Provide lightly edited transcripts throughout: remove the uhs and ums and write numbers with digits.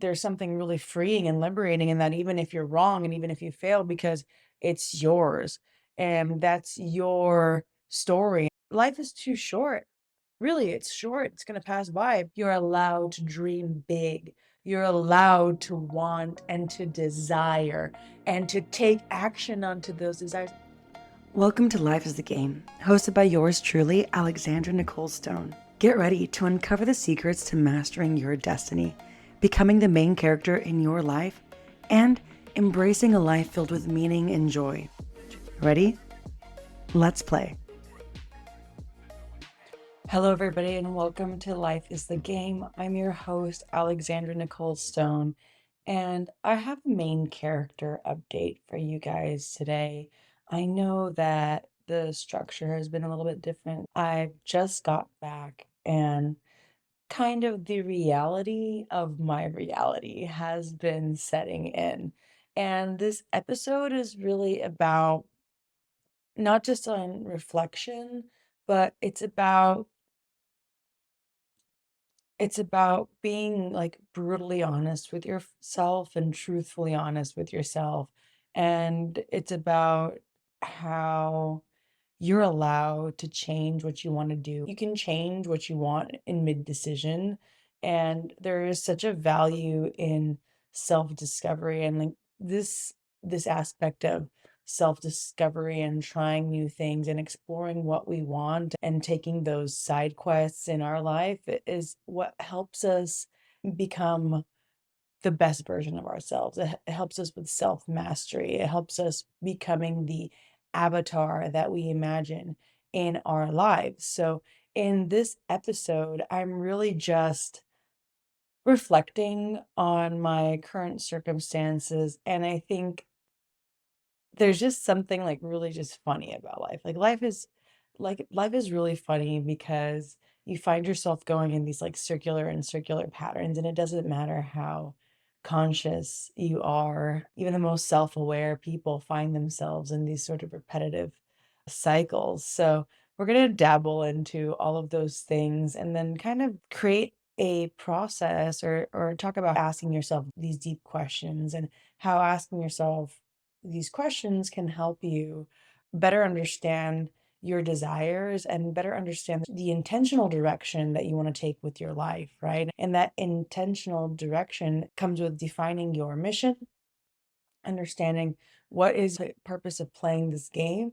there's something really freeing and liberating in that, even if you're wrong and even if you fail, because it's yours and that's your story. Life is too short. Really, it's short. It's going to pass by. You're allowed to dream big. You're allowed to want and to desire and to take action onto those desires. Welcome to Life is the Game, hosted by yours truly, Alexandra Nicole Stone. Get ready to uncover the secrets to mastering your destiny, becoming the main character in your life, and embracing a life filled with meaning and joy. Ready? Let's play. Hello, everybody, and welcome to Life is the Game. I'm your host, Alexandra Nicole Stone, and I have a main character update for you guys today. I know that the structure has been a little bit different. I've just got back, and kind of the reality of my reality has been setting in. And this episode is really about not just on reflection, but it's about being, like, brutally honest with yourself and truthfully honest with yourself, and it's about how you're allowed to change what you wanna do. You can change what you want in mid-decision, and there is such a value in self-discovery and, like, this aspect of self-discovery and trying new things and exploring what we want and taking those side quests in our life is what helps us become the best version of ourselves. It helps us with self-mastery. It helps us becoming the avatar that we imagine in our lives. So in this episode, I'm really just reflecting on my current circumstances, and I think there's just something, like, really just funny about life. Life is really funny because you find yourself going in these, like, circular patterns, and it doesn't matter how conscious you are. Even the most self-aware people find themselves in these sort of repetitive cycles. So, we're gonna dabble into all of those things and then kind of create a process or talk about asking yourself these deep questions and how asking yourself these questions can help you better understand your desires and better understand the intentional direction that you want to take with your life, right? And that intentional direction comes with defining your mission, understanding what is the purpose of playing this game,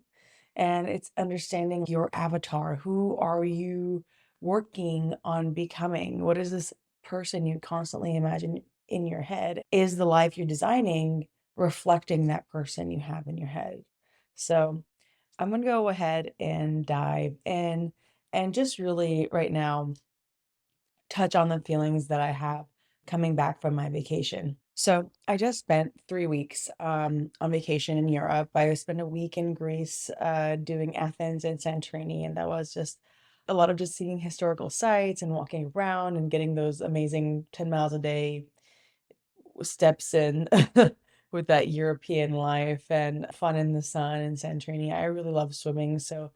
and it's understanding your avatar. Who are you working on becoming? What is this person you constantly imagine in your head? Is the life you're designing reflecting that person you have in your head? So I'm going to go ahead and dive in and just really right now touch on the feelings that I have coming back from my vacation. So I just spent 3 weeks on vacation in Europe. I spent a week in Greece doing Athens and Santorini, and that was just a lot of just seeing historical sites and walking around and getting those amazing 10 miles a day steps in with that European life and fun in the sun in Santorini. I really love swimming, so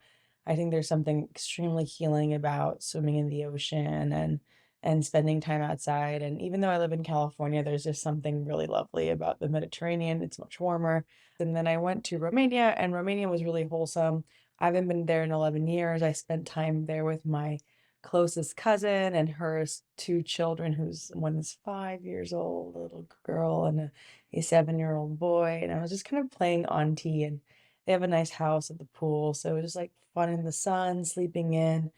I think there's something extremely healing about swimming in the ocean and spending time outside. And even though I live in California, there's just something really lovely about the Mediterranean. It's much warmer. And then I went to Romania, and Romania was really wholesome. I haven't been there in 11 years. I spent time there with my closest cousin and her two children, who's one is 5 years old, a little girl, and a 7-year-old boy. And I was just kind of playing auntie, and they have a nice house at the pool. So it was just like fun in the sun, sleeping in,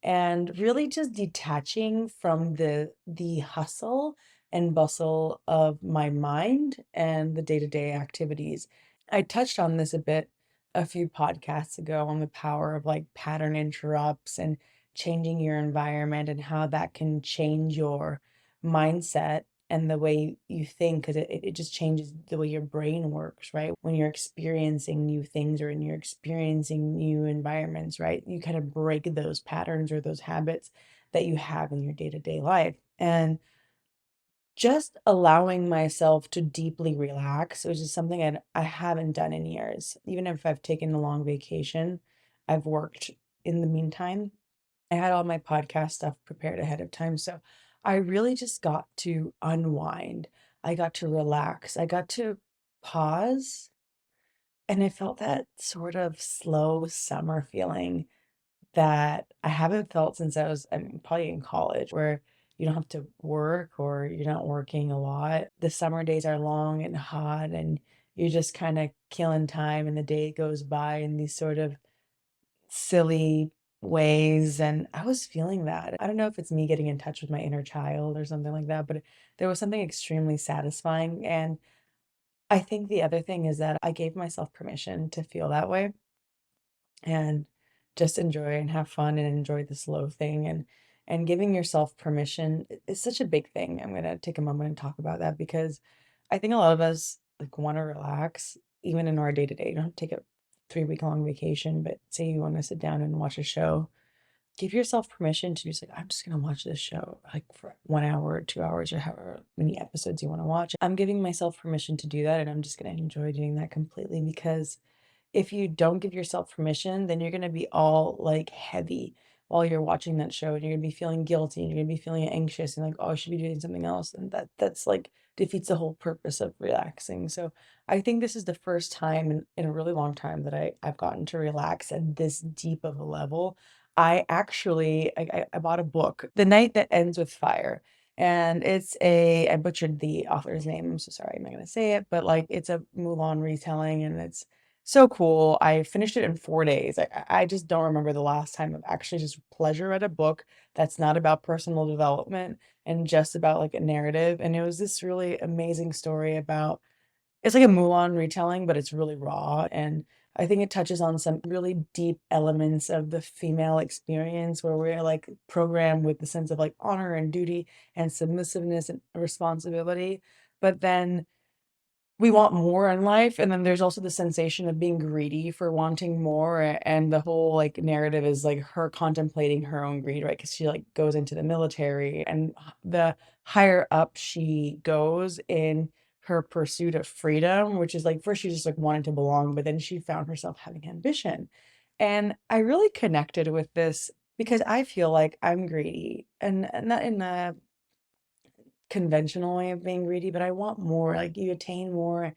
and really just detaching from the hustle and bustle of my mind and the day-to-day activities. I touched on this a bit a few podcasts ago on the power of like pattern interrupts and changing your environment and how that can change your mindset and the way you think, because it just changes the way your brain works, right? When you're experiencing new things or when you're experiencing new environments, right? You kind of break those patterns or those habits that you have in your day-to-day life. And just allowing myself to deeply relax, which is something I haven't done in years. Even if I've taken a long vacation, I've worked in the meantime. I had all my podcast stuff prepared ahead of time, so I really just got to unwind. I got to relax. I got to pause, and I felt that sort of slow summer feeling that I haven't felt since I mean, probably in college, where you don't have to work or you're not working a lot. The summer days are long and hot, and you're just kind of killing time, and the day goes by in these sort of silly ways. And I was feeling that. I don't know if it's me getting in touch with my inner child or something like that, but there was something extremely satisfying. And I think the other thing is that I gave myself permission to feel that way and just enjoy and have fun and enjoy the slow thing. And giving yourself permission is such a big thing. I'm gonna take a moment and talk about that because I think a lot of us like want to relax even in our day to day. You don't have to take a 3 week long vacation, but say you want to sit down and watch a show, give yourself permission to just like, I'm just gonna watch this show like for 1 hour or 2 hours or however many episodes you want to watch. I'm giving myself permission to do that, and I'm just gonna enjoy doing that completely because if you don't give yourself permission, then you're gonna be all, like, heavy while you're watching that show, and you're gonna be feeling guilty, and you're gonna be feeling anxious and like, "Oh, I should be doing something else," and that's, like, defeats the whole purpose of relaxing. So, I think this is the first time in a really long time that I've gotten to relax at this deep of a level. I actually I bought a book, The Night That Ends with Fire, and it's a I butchered the author's name, I'm so sorry, I'm not gonna say it, but, like, it's a Mulan retelling, and it's so cool. I finished it in 4 days. I just don't remember the last time I've actually just pleasure read a book that's not about personal development and just about, like, a narrative, and it was this really amazing story about it's like a Mulan retelling, but it's really raw, and I think it touches on some really deep elements of the female experience where we're, like, programmed with the sense of, like, honor and duty and submissiveness and responsibility, but then we want more in life, and then there's also the sensation of being greedy for wanting more, and the whole, like, narrative is, like, her contemplating her own greed, right? Because she, like, goes into the military, and the higher up she goes in her pursuit of freedom, which is, like, first she just, like, wanted to belong, but then she found herself having ambition, and I really connected with this because I feel like I'm greedy, and not in a conventional way of being greedy, but I want more. Like you attain more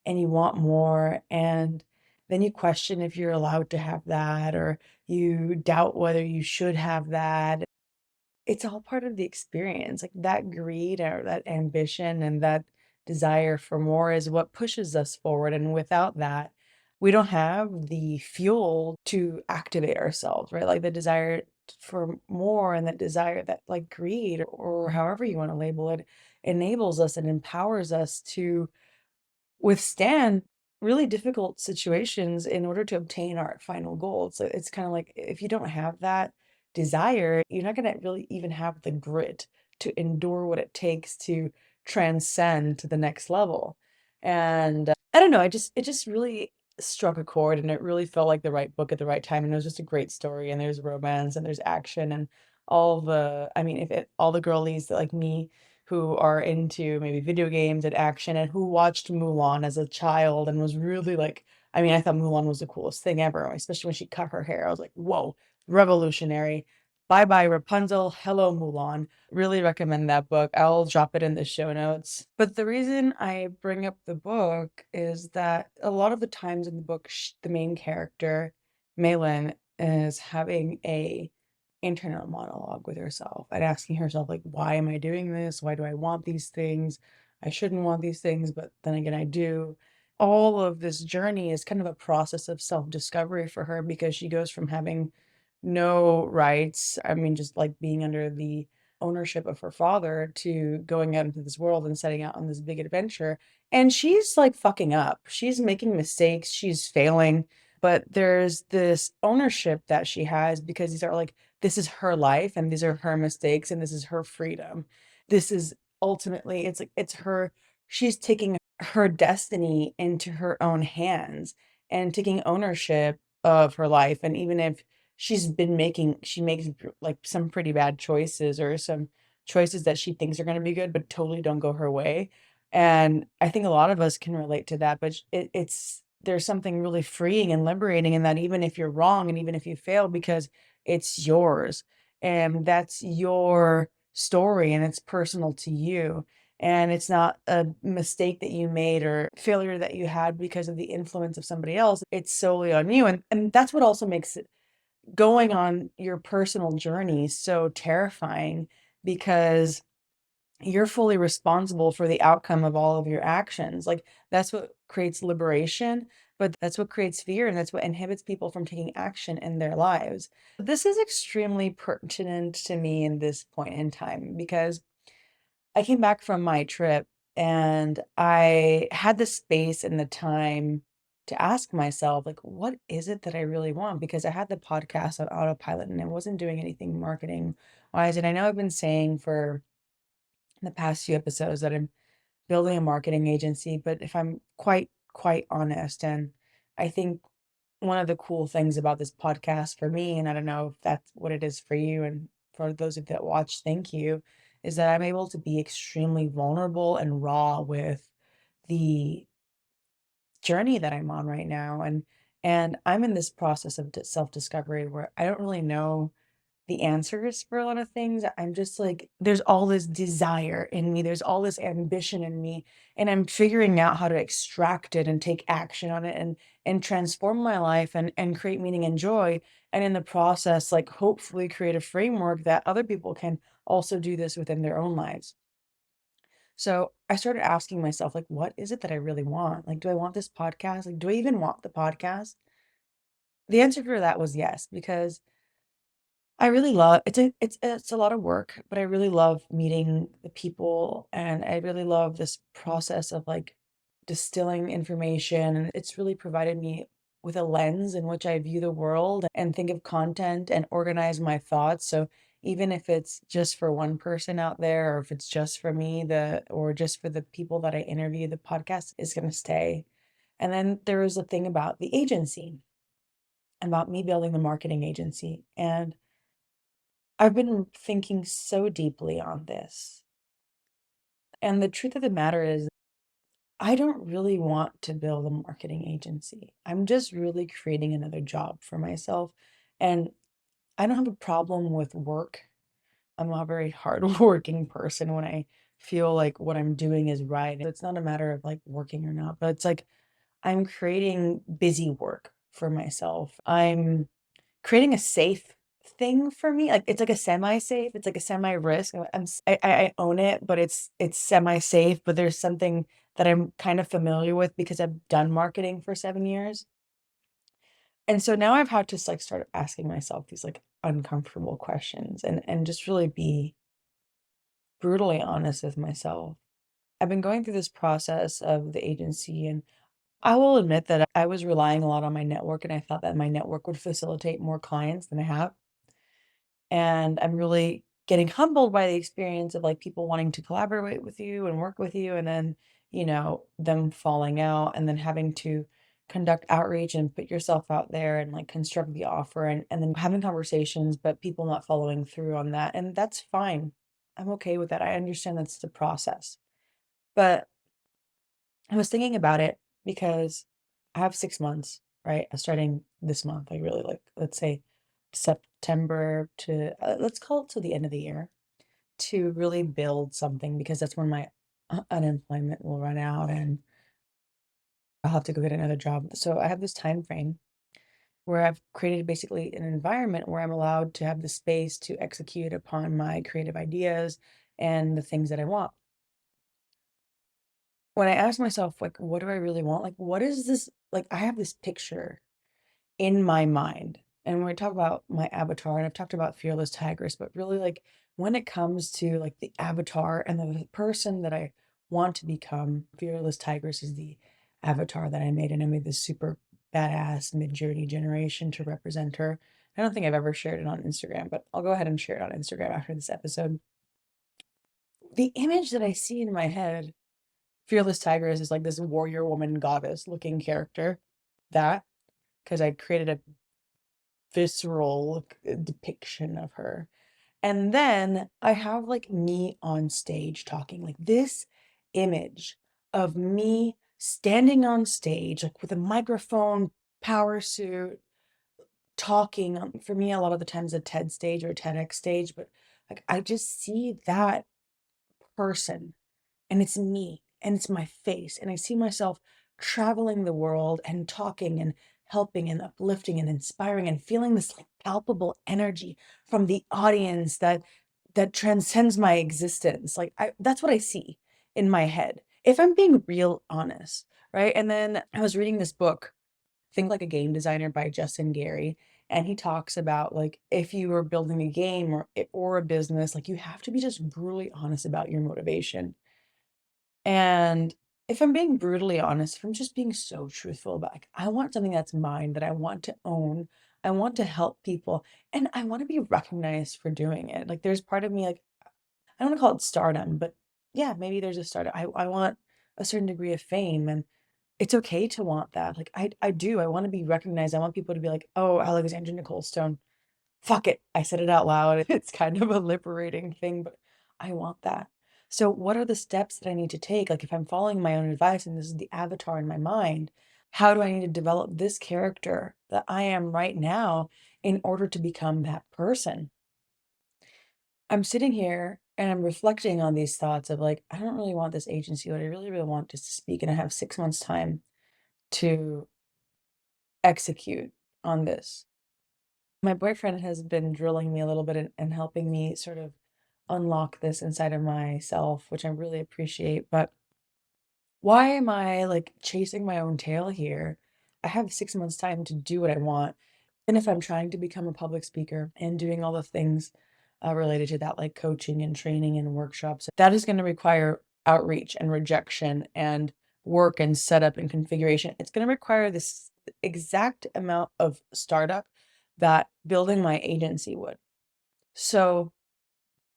and you want more. And then you question if you're allowed to have that, or you doubt whether you should have that. It's all part of the experience. Like that greed or that ambition and that desire for more is what pushes us forward. And without that, we don't have the fuel to activate ourselves, right? Like the desire for more and that desire, that like greed or however you want to label it, enables us and empowers us to withstand really difficult situations in order to obtain our final goal. So it's kind of like if you don't have that desire, you're not going to really even have the grit to endure what it takes to transcend to the next level. And I don't know, it just really struck a chord, and it really felt like the right book at the right time. And it was just a great story, and there's romance and there's action and all the I mean, if it all the girlies that like me who are into maybe video games and action and who watched Mulan as a child and was really like, I mean, I thought Mulan was the coolest thing ever, especially when she cut her hair. I was like, whoa, revolutionary. Bye bye Rapunzel. Hello Mulan. Really recommend that book. I'll drop it in the show notes. But the reason I bring up the book is that a lot of the times in the book, the main character, Malin, is having a internal monologue with herself and asking herself like, why am I doing this? Why do I want these things? I shouldn't want these things, but then again I do. All of this journey is kind of a process of self-discovery for her because she goes from having no rights, I mean just like being under the ownership of her father, to going out into this world and setting out on this big adventure, and she's like fucking up, she's making mistakes, she's failing, but there's this ownership that she has because these are like this is her life and these are her mistakes and this is her freedom. This is ultimately it's like it's her she's taking her destiny into her own hands and taking ownership of her life. And even if she makes like some pretty bad choices or some choices that she thinks are going to be good but totally don't go her way. And I think a lot of us can relate to that, but it's there's something really freeing and liberating in that, even if you're wrong and even if you fail, because it's yours, and that's your story and it's personal to you. And it's not a mistake that you made or failure that you had because of the influence of somebody else. It's solely on you. And that's what also makes it going on your personal journey so terrifying because you're fully responsible for the outcome of all of your actions. Like that's what creates liberation, but that's what creates fear and that's what inhibits people from taking action in their lives. This is extremely pertinent to me in this point in time because I came back from my trip and I had the space and the time to ask myself, like, what is it that I really want? Because I had the podcast on autopilot and I wasn't doing anything marketing wise. And I know I've been saying for the past few episodes that I'm building a marketing agency, but if I'm quite honest, and I think one of the cool things about this podcast for me, and I don't know if that's what it is for you, and for those of you that watch, thank you, is that I'm able to be extremely vulnerable and raw with the journey that I'm on right now. And I'm in this process of self-discovery where I don't really know the answers for a lot of things. I'm just like, there's all this desire in me, there's all this ambition in me, and I'm figuring out how to extract it and take action on it and transform my life and create meaning and joy. And in the process, like hopefully create a framework that other people can also do this within their own lives. So I started asking myself, like, what is it that I really want? Like, do I want this podcast? Like, do I even want the podcast? The answer for that was yes, because I really love it's a lot of work, but I really love meeting the people and I really love this process of like distilling information. And it's really provided me with a lens in which I view the world and think of content and organize my thoughts. So even if it's just for one person out there or if it's just for me, the or just for the people that I interview, the podcast is gonna stay. And then there was a thing about the agency, about me building the marketing agency. And I've been thinking so deeply on this. And the truth of the matter is, I don't really want to build a marketing agency. I'm just really creating another job for myself. And I don't have a problem with work. I'm a very hardworking person when I feel like what I'm doing is right. It's not a matter of like working or not, but it's like I'm creating busy work for myself. I'm creating a safe thing for me, like, it's like a semi-safe, it's like a semi-risk. I own it, but it's semi-safe, but there's something that I'm kind of familiar with because I've done marketing for 7 years. And so now I've had to, like, start asking myself these, like, uncomfortable questions and just really be brutally honest with myself. I've been going through this process of the agency, and I will admit that I was relying a lot on my network, and I thought that my network would facilitate more clients than I have. And I'm really getting humbled by the experience of like people wanting to collaborate with you and work with you, and then, them falling out and then having to conduct outreach and put yourself out there and like construct the offer and then having conversations, but people not following through on that. And that's fine. I'm okay with that. I understand that's the process. But I was thinking about it because I have 6 months, right? Starting this month, I really like, let's say September to, let's call it to the end of the year to really build something because that's when my unemployment will run out and I'll have to go get another job. So I have this time frame where I've created basically an environment where I'm allowed to have the space to execute upon my creative ideas and the things that I want. When I ask myself, like, what do I really want? Like, what is this? Like, I have this picture in my mind. And when we talk about my avatar, and I've talked about Fearless Tigress, but really, like, when it comes to like the avatar and the person that I want to become, Fearless Tigress is the avatar that I made, and I made this super badass mid-journey generation to represent her. I don't think I've ever shared it on Instagram, but I'll go ahead and share it on Instagram after this episode. The image that I see in my head, Fearless Tigress is like this warrior woman goddess looking character. That, because I created a visceral depiction of her. And then I have like me on stage talking, like this image of me standing on stage, like with a microphone, power suit, talking. For me, a lot of the times a TED stage or a TEDx stage, but Like, I just see that person, and it's me, and it's my face, and I see myself traveling the world and talking and helping and uplifting and inspiring and feeling this like palpable energy from the audience that transcends my existence. Like, that's what I see in my head. If I'm being real honest, right? And then I was reading this book, Think Like a Game Designer by Justin Gary, and he talks about like if you are building a game or a business, like you have to be just brutally honest about your motivation. And if I'm being brutally honest, if I'm just being so truthful about, like, I want something that's mine, that I want to own, I want to help people, and I want to be recognized for doing it. Like, there's part of me, like, I don't want to call it stardom, but yeah, maybe there's a stardom. I want a certain degree of fame, and it's okay to want that. Like, I do. I want to be recognized. I want people to be like, oh, Alexandra Nicole Stone. Fuck it. I said it out loud. It's kind of a liberating thing, but I want that. So what are the steps that I need to take? Like if I'm following my own advice and this is the avatar in my mind, how do I need to develop this character that I am right now in order to become that person? I'm sitting here and I'm reflecting on these thoughts of like, I don't really want this agency. What I really, really want is to speak, and I have 6 months time to execute on this. My boyfriend has been drilling me a little bit and helping me sort of unlock this inside of myself, which I really appreciate. But why am I like chasing my own tail here? I have 6 months time to do what I want. And if I'm trying to become a public speaker and doing all the things related to that, like coaching and training and workshops, that is going to require outreach and rejection and work and setup and configuration. It's going to require this exact amount of startup that building my agency would. So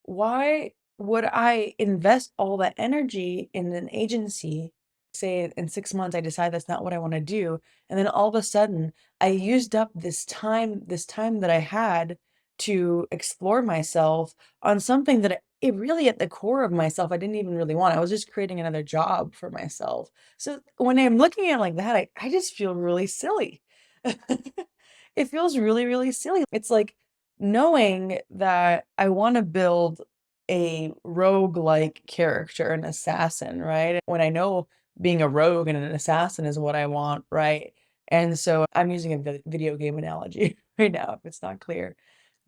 why would I invest all that energy in an agency? Say in 6 months, I decide that's not what I want to do. And then all of a sudden, I used up this time that I had to explore myself on something that it really at the core of myself, I didn't even really want. I was just creating another job for myself. So when I'm looking at it like that, I just feel really silly. It feels really, really silly. It's like knowing that I want to build a rogue-like character, an assassin, right? When I know being a rogue and an assassin is what I want, right? And so I'm using a video game analogy right now, if it's not clear.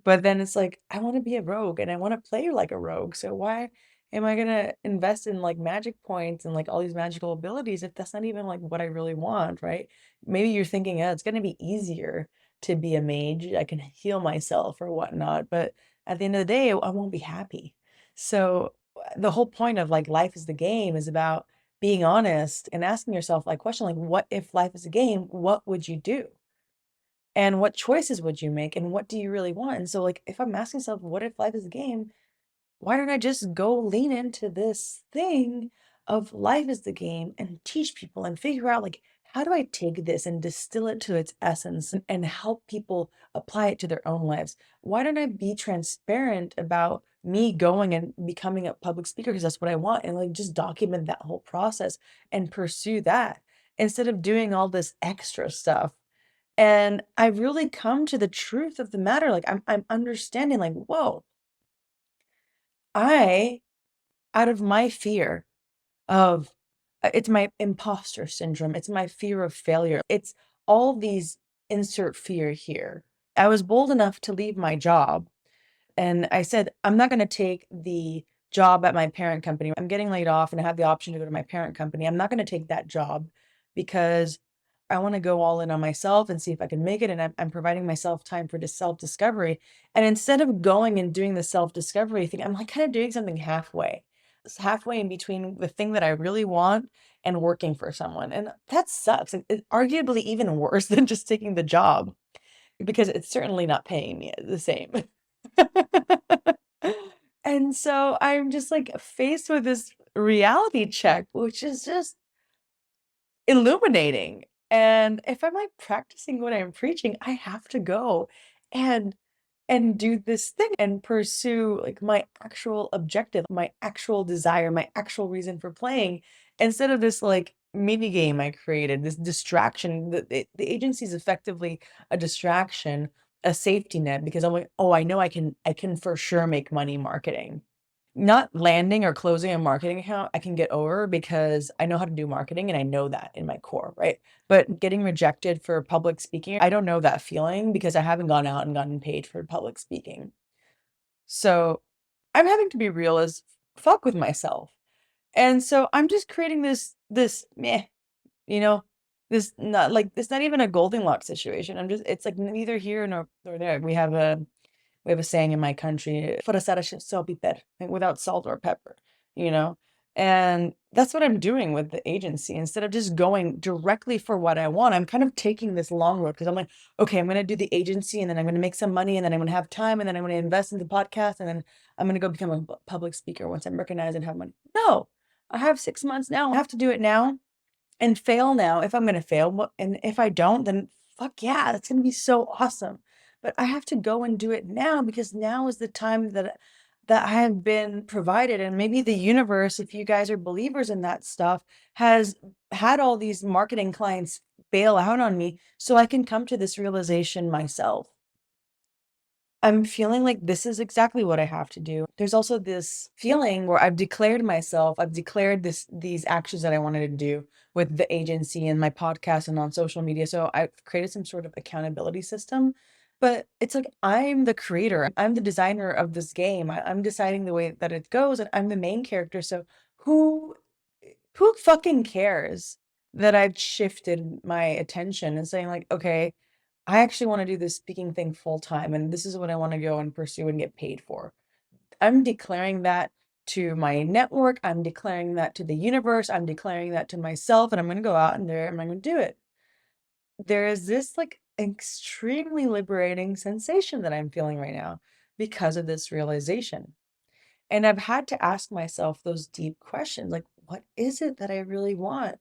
But then it's like, I want to be a rogue and I want to play like a rogue. So why am I gonna invest in like magic points and like all these magical abilities if that's not even like what I really want, right? Maybe you're thinking, oh, it's gonna be easier to be a mage. I can heal myself or whatnot. But at the end of the day, I won't be happy. So the whole point of like life is the game is about being honest and asking yourself like question like what if life is a game, what would you do? And what choices would you make? And what do you really want? And so, like, if I'm asking myself, what if life is a game? Why don't I just go lean into this thing of life is the game and teach people and figure out, like, how do I take this and distill it to its essence and help people apply it to their own lives? Why don't I be transparent about me going and becoming a public speaker because that's what I want and like just document that whole process and pursue that instead of doing all this extra stuff. And I really come to the truth of the matter, like, I'm understanding, like, whoa, I out of my fear of it's my imposter syndrome, it's my fear of failure, it's all these insert fear here. I was bold enough to leave my job. And I said, I'm not going to take the job at my parent company. I'm getting laid off and I have the option to go to my parent company. I'm not going to take that job because I want to go all in on myself and see if I can make it. And I'm providing myself time for this self discovery. And instead of going and doing the self discovery thing, I'm like kind of doing something halfway. It's halfway in between the thing that I really want and working for someone. And that sucks. It's arguably even worse than just taking the job because it's certainly not paying me the same. And so I'm just like faced with this reality check, which is just illuminating. And if I'm like practicing what I'm preaching, I have to go and do this thing and pursue like my actual objective, my actual desire, my actual reason for playing instead of this like mini game I created, this distraction. The agency is effectively a distraction a safety net because I'm like, "Oh, I know I can for sure make money marketing." Not landing or closing a marketing account, I can get over because I know how to do marketing and I know that in my core, right? But getting rejected for public speaking, I don't know that feeling because I haven't gone out and gotten paid for public speaking. So I'm having to be real as fuck with myself. And so I'm just creating this meh, you know, this not like it's not even a Goldilocks situation. It's like neither here nor there. We have a saying in my country, "Forçar a só piper," like without salt or pepper, you know? And that's what I'm doing with the agency. Instead of just going directly for what I want, I'm kind of taking this long road because I'm like, okay, I'm gonna do the agency and then I'm gonna make some money and then I'm gonna have time and then I'm gonna invest in the podcast and then I'm gonna go become a public speaker once I'm recognized and have money. No, I have 6 months now. I have to do it now and fail now if I'm gonna fail, and if I don't, then fuck yeah, that's gonna be so awesome. But I have to go and do it now because now is the time that I have been provided, and maybe the universe, if you guys are believers in that stuff, has had all these marketing clients bail out on me so I can come to this realization myself. I'm feeling like this is exactly what I have to do. There's also this feeling where I've declared these actions that I wanted to do with the agency and my podcast and on social media. So I've created some sort of accountability system. But it's like I'm the creator, I'm the designer of this game. I'm deciding the way that it goes, and I'm the main character. So who who fucking cares that I've shifted my attention and saying like, okay, I actually want to do this speaking thing full time, and this is what I want to go and pursue and get paid for. I'm declaring that to my network. I'm declaring that to the universe. I'm declaring that to myself, and I'm going to go out and there and I'm going to do it. There is this like extremely liberating sensation that I'm feeling right now because of this realization. And I've had to ask myself those deep questions like, what is it that I really want?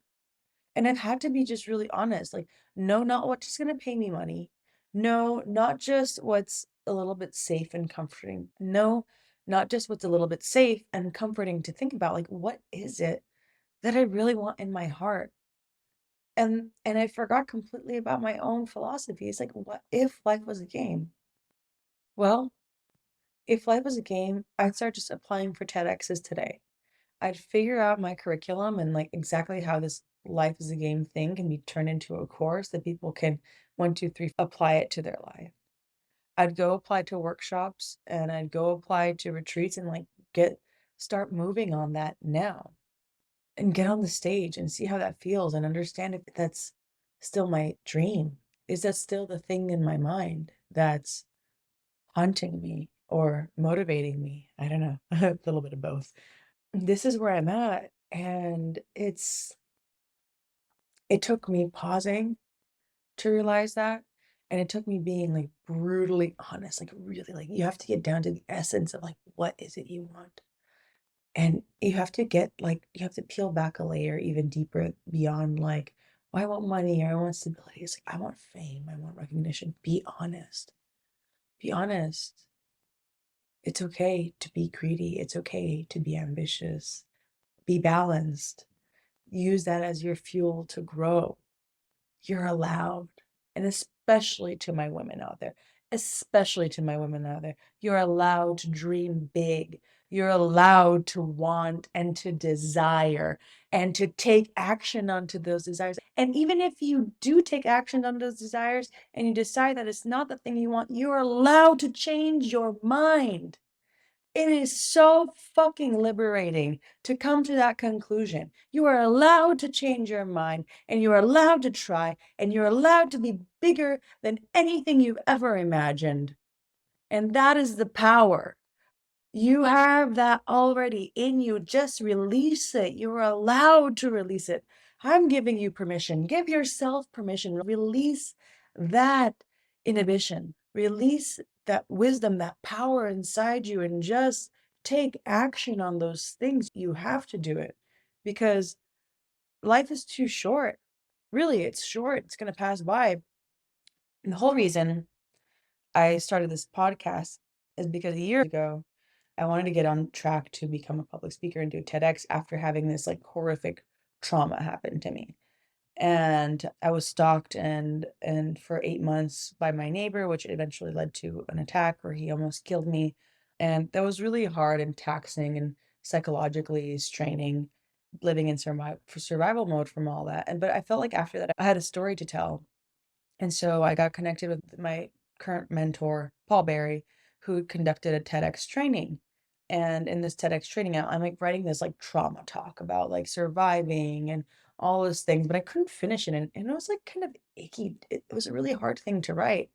And I've had to be just really honest, like, no, not what's just gonna pay me money. No, not just what's a little bit safe and comforting. No, not just what's a little bit safe and comforting to think about. Like, what is it that I really want in my heart? And I forgot completely about my own philosophy. It's like, what if life was a game? Well, if life was a game, I'd start just applying for TEDx's today. I'd figure out my curriculum and like exactly how this life is a game thing can be turned into a course that people can 1, 2, 3 apply it to their life. I'd go apply to workshops and I'd go apply to retreats and like start moving on that now and get on the stage and see how that feels and understand if that's still my dream. Is that still the thing in my mind that's haunting me or motivating me? I don't know, a little bit of both. This is where I'm at, and it took me pausing to realize that, and it took me being, like, brutally honest, like, really, like, you have to get down to the essence of, like, what is it you want? And you have to you have to peel back a layer even deeper beyond, like, "Oh, I want money," or "I want stability." It's like, "I want fame, I want recognition." Be honest. Be honest. It's okay to be greedy, it's okay to be ambitious. Be balanced. Use that as your fuel to grow. You're allowed. And especially to my women out there, especially to my women out there, you're allowed to dream big. You're allowed to want and to desire and to take action onto those desires. And even if you do take action on those desires and you decide that it's not the thing you want, you're allowed to change your mind. It is so fucking liberating to come to that conclusion. You are allowed to change your mind and you're allowed to try and you're allowed to be bigger than anything you've ever imagined. And that is the power. You have that already in you. Just release it. You're allowed to release it. I'm giving you permission. Give yourself permission. Release that inhibition. Release that wisdom, that power inside you, and just take action on those things. You have to do it because life is too short. Really, it's short. It's going to pass by. And the whole reason I started this podcast is because a year ago, I wanted to get on track to become a public speaker and do TEDx after having this like horrific trauma happen to me. and I was stalked and for 8 months by my neighbor, which eventually led to an attack where he almost killed me, and that was really hard and taxing and psychologically straining, living in survival mode from all that, and but I felt like after that, I had a story to tell, and so I got connected with my current mentor, Paul Berry, who conducted a TEDx training. And in this TEDx training, I'm like writing this like trauma talk about like surviving and all those things, but I couldn't finish it. And it was like kind of icky. It was a really hard thing to write.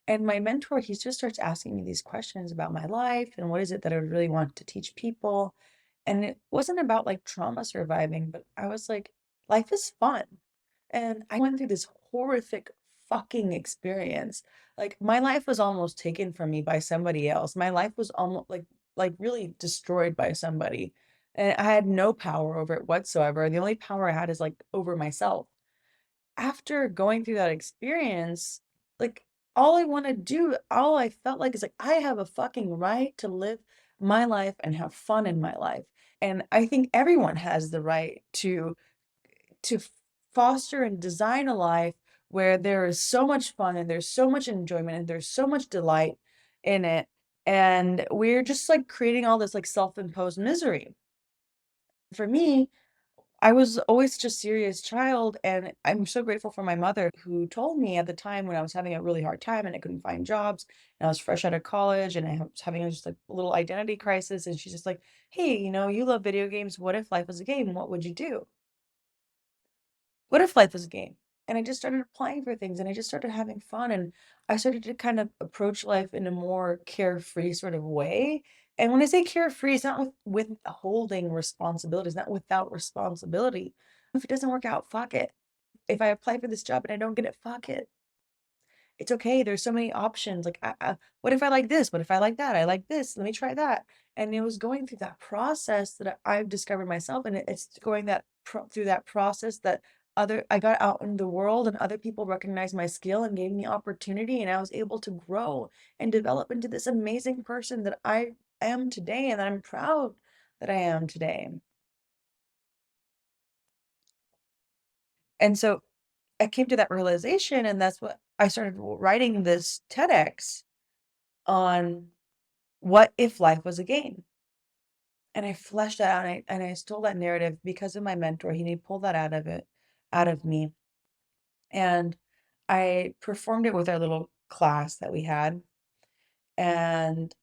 And my mentor, he just starts asking me these questions about my life and what is it that I would really want to teach people. And it wasn't about like trauma surviving, but I was like, life is fun. And I went through this horrific fucking experience. Like my life was almost taken from me by somebody else. My life was almost like really destroyed by somebody. And I had no power over it whatsoever. The only power I had is like over myself. After going through that experience, like all I felt like is like I have a fucking right to live my life and have fun in my life. And I think everyone has the right to foster and design a life where there is so much fun and there's so much enjoyment and there's so much delight in it. And we're just like creating all this like self-imposed misery. For me, I was always such a serious child, and I'm so grateful for my mother who told me at the time when I was having a really hard time and I couldn't find jobs, and I was fresh out of college and I was having just like a little identity crisis. And she's just like, hey, you love video games. What if life was a game? What would you do? What if life was a game? And I just started applying for things and I just started having fun and I started to kind of approach life in a more carefree sort of way. And when I say carefree, it's not with withholding responsibility, it's not without responsibility. If it doesn't work out, fuck it. If I apply for this job and I don't get it, fuck it. It's okay. There's so many options. Like, what if I like this? What if I like that? I like this. Let me try that. And it was going through that process that I've discovered myself, and it's going through that process that other I got out in the world, and other people recognized my skill and gave me opportunity, and I was able to grow and develop into this amazing person that I am today, and that I'm proud that I am today. And so I came to that realization, and that's what I started writing this TEDx on what if life was a game? And I fleshed that out, and I stole that narrative because of my mentor. He pulled that out of me. And I performed it with our little class that we had. And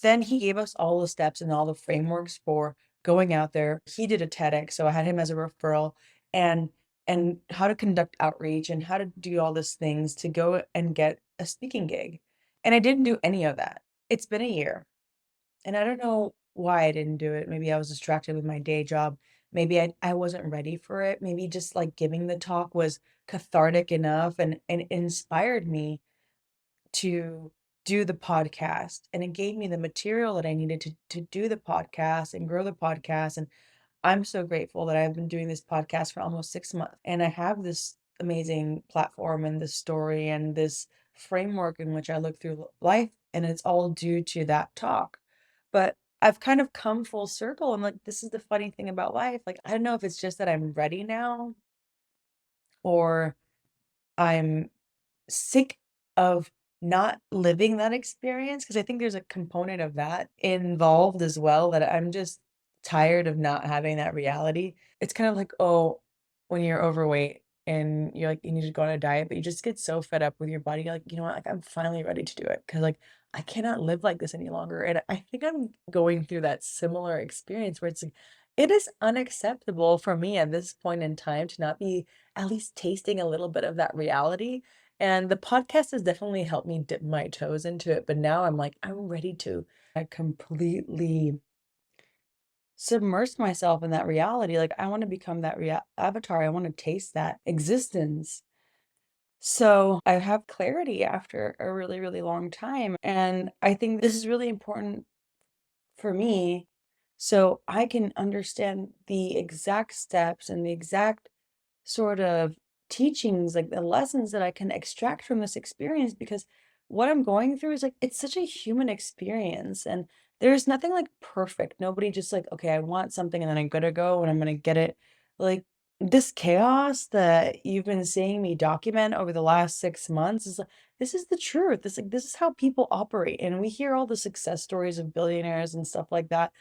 then he gave us all the steps and all the frameworks for going out there. He did a TEDx, so I had him as a referral and how to conduct outreach and how to do all these things to go and get a speaking gig. And I didn't do any of that. It's been a year. And I don't know why I didn't do it. Maybe I was distracted with my day job. Maybe I wasn't ready for it. Maybe just like giving the talk was cathartic enough and inspired me to do the podcast. And it gave me the material that I needed to do the podcast and grow the podcast. And I'm so grateful that I've been doing this podcast for almost 6 months. And I have this amazing platform and this story and this framework in which I look through life. And it's all due to that talk. But I've kind of come full circle. And like, this is the funny thing about life. Like, I don't know if it's just that I'm ready now or I'm sick of not living that experience, because I think there's a component of that involved as well, that I'm just tired of not having that reality. It's kind of like, oh, when you're overweight and you're like, you need to go on a diet, but you just get so fed up with your body. You're like, you know what? Like, I'm finally ready to do it because like I cannot live like this any longer. And I think I'm going through that similar experience where it's like, it is unacceptable for me at this point in time to not be at least tasting a little bit of that reality. And the podcast has definitely helped me dip my toes into it, but now I'm like, I'm ready to completely submerge myself in that reality. Like, I want to become that avatar. I want to taste that existence. So I have clarity after a really, really long time. And I think this is really important for me so I can understand the exact steps and the exact sort of teachings, like the lessons that I can extract from this experience, because what I'm going through is like it's such a human experience and there's nothing like perfect. Nobody just like, okay, I want something and then I'm gonna go and I'm gonna get it. Like this chaos that you've been seeing me document over the last 6 months is like, this is the truth. This is how people operate. And we hear all the success stories of billionaires and stuff like that.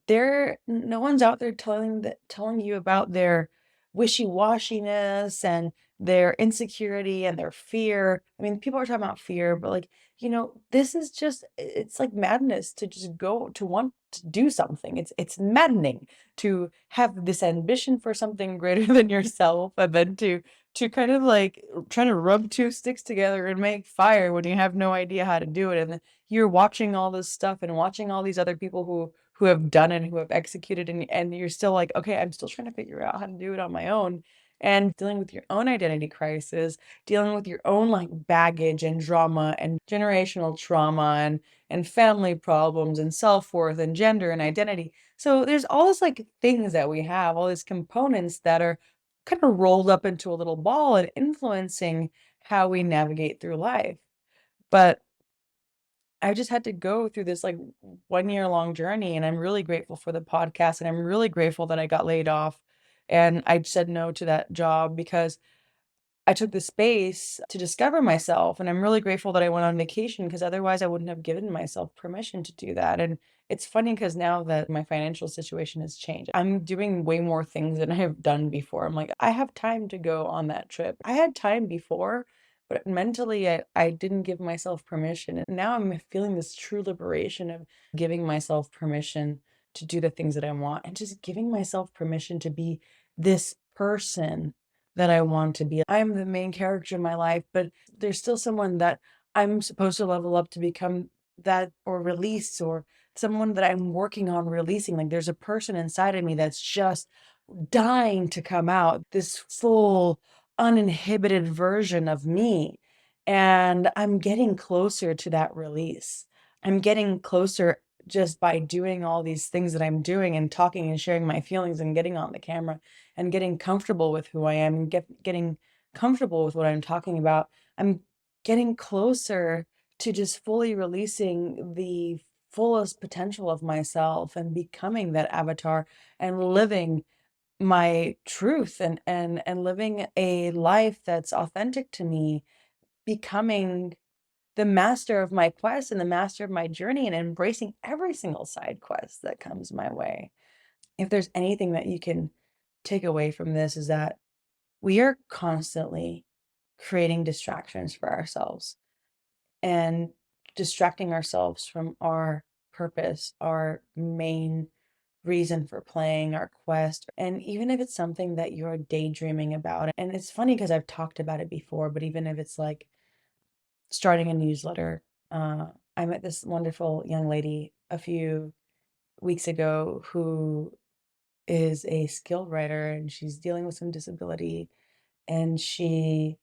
No one's out there telling you about their wishy-washiness and their insecurity and their fear. I mean, people are talking about fear, but like, this is just it's like madness to just go to want to do something. It's maddening to have this ambition for something greater than yourself and then to kind of like trying to rub two sticks together and make fire when you have no idea how to do it. And then you're watching all this stuff and watching all these other people who have done it, who have executed, and you're still like, okay, I'm still trying to figure out how to do it on my own. And dealing with your own identity crisis, dealing with your own like baggage and drama and generational trauma and family problems and self-worth and gender and identity. So there's all this like things that we have, all these components that are kind of rolled up into a little ball and influencing how we navigate through life. But I just had to go through this like 1 year long journey, and I'm really grateful for the podcast, and I'm really grateful that I got laid off and I said no to that job because I took the space to discover myself, and I'm really grateful that I went on vacation because otherwise I wouldn't have given myself permission to do that. And it's funny because now that my financial situation has changed, I'm doing way more things than I have done before. I'm like, I have time to go on that trip. I had time before, but mentally I didn't give myself permission. And now I'm feeling this true liberation of giving myself permission to do the things that I want and just giving myself permission to be this person that I want to be. I'm the main character in my life, but there's still someone that I'm supposed to level up to become that or release or someone that I'm working on releasing. Like there's a person inside of me that's just dying to come out, this full, uninhibited version of me. And I'm getting closer to that release. I'm getting closer just by doing all these things that I'm doing and talking and sharing my feelings and getting on the camera and getting comfortable with who I am and getting comfortable with what I'm talking about. I'm getting closer to just fully releasing the fullest potential of myself and becoming that avatar and living my truth and living a life that's authentic to me, becoming the master of my quest and the master of my journey and embracing every single side quest that comes my way. If there's anything that you can take away from this is that we are constantly creating distractions for ourselves and distracting ourselves from our purpose, our main reason for playing, our quest. And even if it's something that you're daydreaming about, and it's funny because I've talked about it before, but even if it's like starting a newsletter, uh, I met this wonderful young lady a few weeks ago who is a skilled writer and she's dealing with some disability and she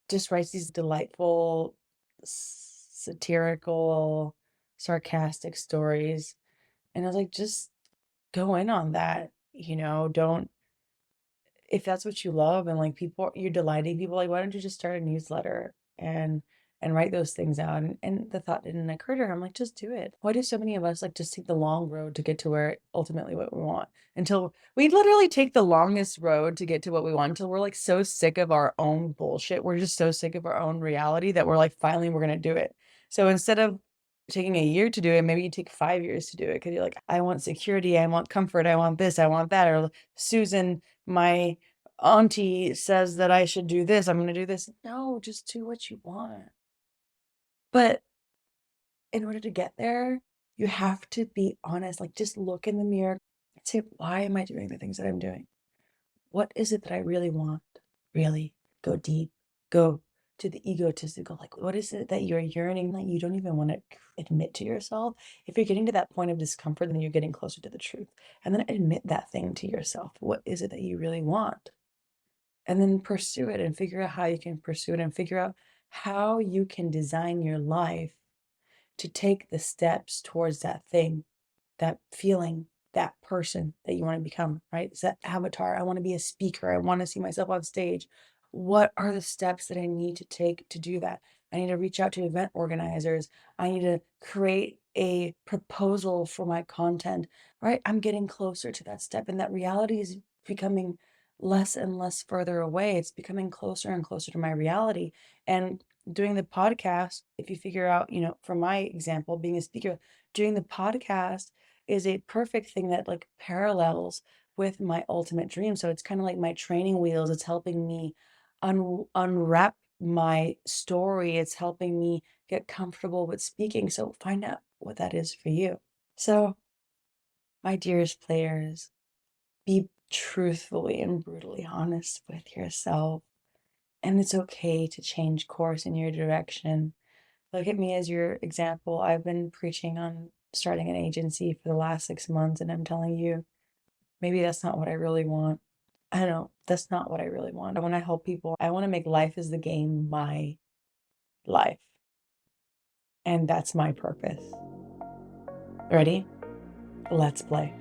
just writes these delightful, satirical, sarcastic stories. And I was like, just go in on that, don't if that's what you love and like people you're delighting people, like why don't you just start a newsletter and write those things out? And the thought didn't occur to her. I'm like, just do it. Why do so many of us like just take the long road to get to where ultimately what we want? Until we literally take the longest road to get to what we want until we're like so sick of our own bullshit. We're just so sick of our own reality that we're like, finally we're gonna do it. So instead of taking a year to do it, maybe you take 5 years to do it because you're like, I want security, I want comfort, I want this, I want that. Or Susan, my auntie says that I should do this, I'm gonna do this. No, just do what you want. But in order to get there, you have to be honest. Like, just look in the mirror and say, why am I doing the things that I'm doing? What is it that I really want? Really go deep, go to the egotistical. Like, what is it that you're yearning that you don't even want to admit to yourself? If you're getting to that point of discomfort, then you're getting closer to the truth. And then admit that thing to yourself. What is it that you really want? And then pursue it and figure out how you can pursue it and figure out how you can design your life to take the steps towards that thing, that feeling, that person that you want to become, right? It's that avatar. I want to be a speaker. I want to see myself on stage. What are the steps that I need to take to do that? I need to reach out to event organizers. I need to create a proposal for my content, right? I'm getting closer to that step, and that reality is becoming less and less further away. It's becoming closer and closer to my reality. And doing the podcast, if you figure out, from my example, being a speaker, doing the podcast is a perfect thing that like parallels with my ultimate dream. So it's kind of like my training wheels. It's helping me unwrap my story. It's helping me get comfortable with speaking. So find out what that is for you. So, my dearest players, be truthfully and brutally honest with yourself. And it's okay to change course in your direction. Look at me as your example. I've been preaching on starting an agency for the last 6 months, and I'm telling you, maybe that's not what I really want. I know that's not what I really want. I want to help people. I want to make life is the game my life. And that's my purpose. Ready? Let's play.